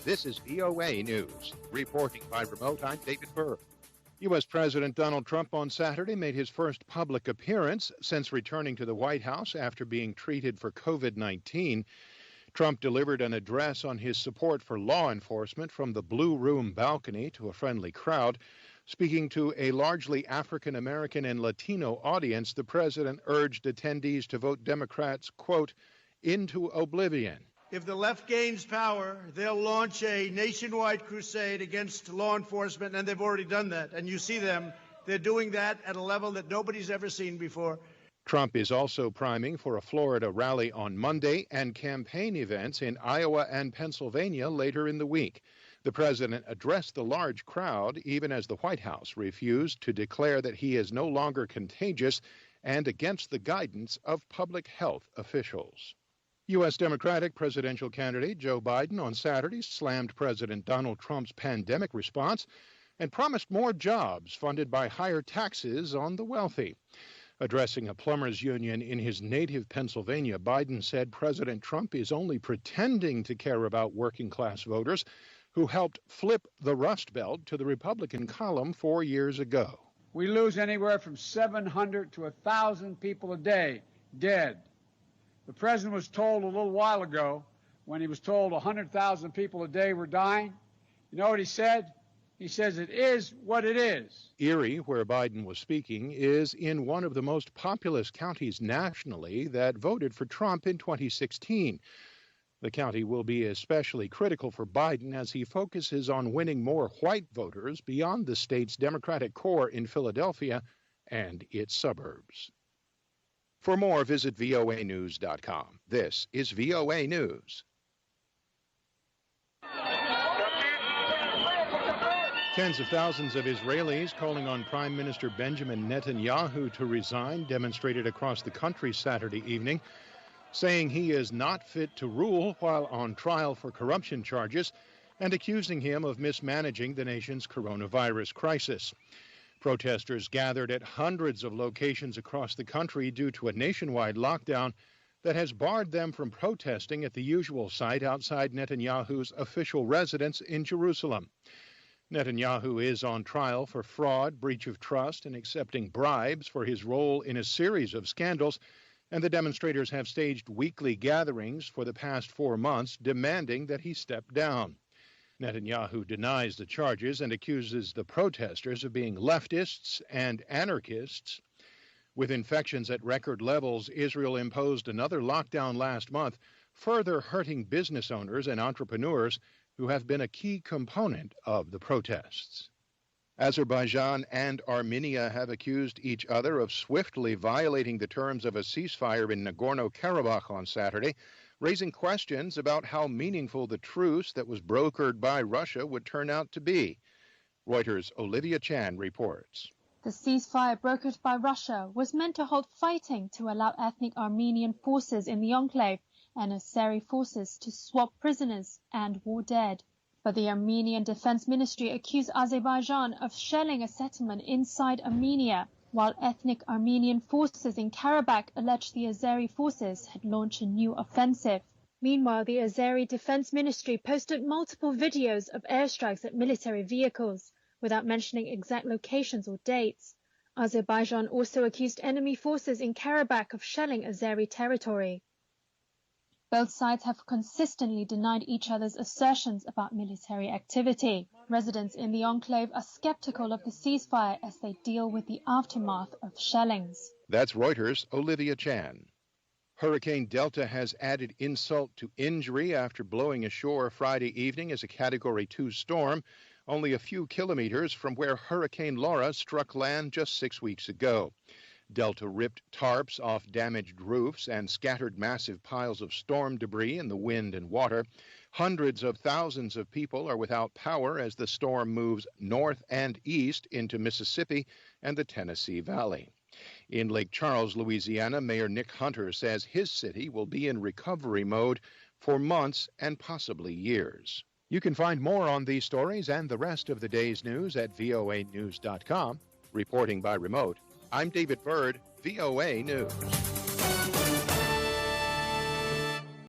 This is VOA News. Reporting by remote, I'm David Byrd. U.S. President Donald Trump on Saturday made his first public appearance since returning to the White House after being treated for COVID-19. Trump delivered an address on his support for law enforcement from the Blue Room balcony to a friendly crowd. Speaking to a largely African American and Latino audience, the president urged attendees to vote Democrats, quote, into oblivion. If the left gains power, they'll launch a nationwide crusade against law enforcement, and they've already done that. And you see them. They're doing that at a level that nobody's ever seen before. Trump is also priming for a Florida rally on Monday and campaign events in Iowa and Pennsylvania later in the week. The president addressed the large crowd even as the White House refused to declare that he is no longer contagious and against the guidance of public health officials. U.S. Democratic presidential candidate Joe Biden on Saturday slammed President Donald Trump's pandemic response and promised more jobs funded by higher taxes on the wealthy. Addressing a plumbers union in his native Pennsylvania, Biden said President Trump is only pretending to care about working-class voters who helped flip the Rust Belt to the Republican column 4 years ago. We lose anywhere from 700 to 1,000 people a day dead. The president was told a little while ago, when he was told 100,000 people a day were dying, you know what he said? He says it is what it is. Erie, where Biden was speaking, is in one of the most populous counties nationally that voted for Trump in 2016. The county will be especially critical for Biden as he focuses on winning more white voters beyond the state's Democratic core in Philadelphia and its suburbs. For more, visit voanews.com. This is VOA News. Tens of thousands of Israelis calling on Prime Minister Benjamin Netanyahu to resign demonstrated across the country Saturday evening, saying he is not fit to rule while on trial for corruption charges and accusing him of mismanaging the nation's coronavirus crisis. Protesters gathered at hundreds of locations across the country due to a nationwide lockdown that has barred them from protesting at the usual site outside Netanyahu's official residence in Jerusalem. Netanyahu is on trial for fraud, breach of trust, and accepting bribes for his role in a series of scandals, and the demonstrators have staged weekly gatherings for the past 4 months demanding that he step down. Netanyahu denies the charges and accuses the protesters of being leftists and anarchists. With infections at record levels, Israel imposed another lockdown last month, further hurting business owners and entrepreneurs who have been a key component of the protests. Azerbaijan and Armenia have accused each other of swiftly violating the terms of a ceasefire in Nagorno-Karabakh on Saturday, raising questions about how meaningful the truce that was brokered by Russia would turn out to be. Reuters' Olivia Chan reports. The ceasefire brokered by Russia was meant to halt fighting to allow ethnic Armenian forces in the enclave and Azeri forces to swap prisoners and war dead. But the Armenian Defense Ministry accused Azerbaijan of shelling a settlement inside Armenia, while ethnic Armenian forces in Karabakh alleged the Azeri forces had launched a new offensive. Meanwhile, the Azeri Defense Ministry posted multiple videos of airstrikes at military vehicles, without mentioning exact locations or dates. Azerbaijan also accused enemy forces in Karabakh of shelling Azeri territory. Both sides have consistently denied each other's assertions about military activity. Residents in the enclave are skeptical of the ceasefire as they deal with the aftermath of shellings. That's Reuters' Olivia Chan. Hurricane Delta has added insult to injury after blowing ashore Friday evening as a Category 2 storm, only a few kilometers from where Hurricane Laura struck land just 6 weeks ago. Delta ripped tarps off damaged roofs and scattered massive piles of storm debris in the wind and water. Hundreds of thousands of people are without power as the storm moves north and east into Mississippi and the Tennessee Valley. In Lake Charles, Louisiana, Mayor Nick Hunter says his city will be in recovery mode for months and possibly years. You can find more on these stories and the rest of the day's news at voanews.com. Reporting by remote, I'm David Byrd, VOA News.